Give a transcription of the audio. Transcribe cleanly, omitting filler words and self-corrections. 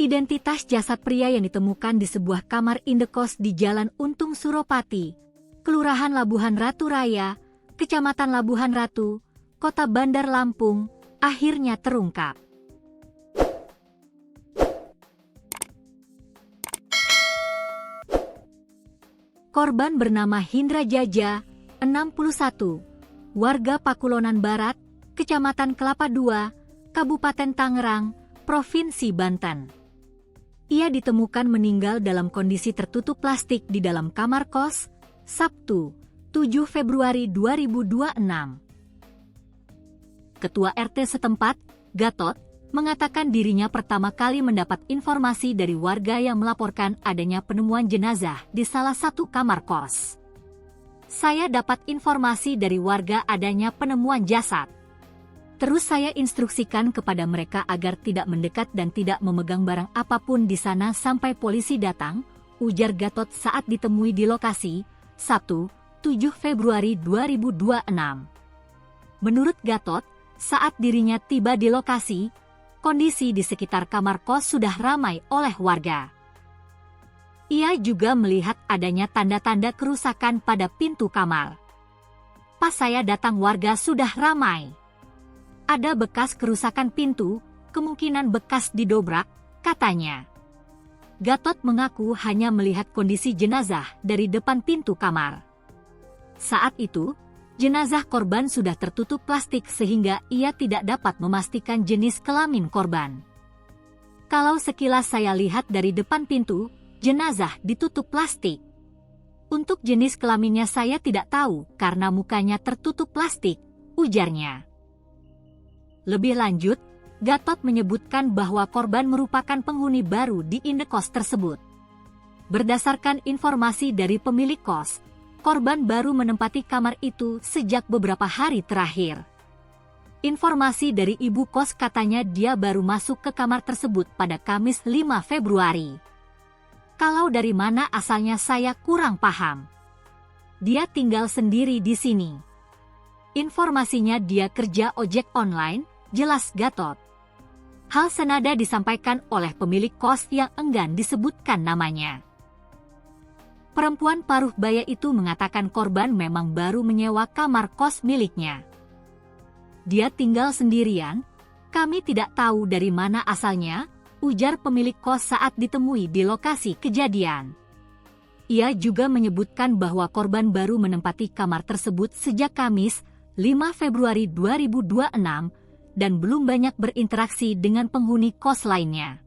Identitas jasad pria yang ditemukan di sebuah kamar indekos di Jalan Untung Suropati, Kelurahan Labuhan Ratu Raya, Kecamatan Labuhan Ratu, Kota Bandar Lampung, akhirnya terungkap. Korban bernama Hindra Jaja, 61, warga Pakulonan Barat, Kecamatan Kelapa II, Kabupaten Tangerang, Provinsi Banten. Ia ditemukan meninggal dalam kondisi tertutup plastik di dalam kamar kos, Sabtu, 7 Februari 2026. Ketua RT setempat, Gatot, mengatakan dirinya pertama kali mendapat informasi dari warga yang melaporkan adanya penemuan jenazah di salah satu kamar kos. Saya dapat informasi dari warga adanya penemuan jasad. Terus saya instruksikan kepada mereka agar tidak mendekat dan tidak memegang barang apapun di sana sampai polisi datang, ujar Gatot saat ditemui di lokasi, Sabtu, 7 Februari 2026. Menurut Gatot, saat dirinya tiba di lokasi, kondisi di sekitar kamar kos sudah ramai oleh warga. Ia juga melihat adanya tanda-tanda kerusakan pada pintu kamar. Pas saya datang warga sudah ramai. Ada bekas kerusakan pintu, kemungkinan bekas didobrak, katanya. Gatot mengaku hanya melihat kondisi jenazah dari depan pintu kamar. Saat itu, jenazah korban sudah tertutup plastik sehingga ia tidak dapat memastikan jenis kelamin korban. Kalau sekilas saya lihat dari depan pintu, jenazah ditutup plastik. Untuk jenis kelaminnya saya tidak tahu karena mukanya tertutup plastik, ujarnya. Lebih lanjut, Gatot menyebutkan bahwa korban merupakan penghuni baru di indekos tersebut. Berdasarkan informasi dari pemilik kos, korban baru menempati kamar itu sejak beberapa hari terakhir. Informasi dari ibu kos katanya dia baru masuk ke kamar tersebut pada Kamis 5 Februari. Kalau dari mana asalnya saya kurang paham. Dia tinggal sendiri di sini. Informasinya dia kerja ojek online, jelas Gatot. Hal senada disampaikan oleh pemilik kos yang enggan disebutkan namanya. Perempuan paruh baya itu mengatakan korban memang baru menyewa kamar kos miliknya. Dia tinggal sendirian, kami tidak tahu dari mana asalnya, ujar pemilik kos saat ditemui di lokasi kejadian. Ia juga menyebutkan bahwa korban baru menempati kamar tersebut sejak Kamis, 5 Februari 2026, dan belum banyak berinteraksi dengan penghuni kos lainnya.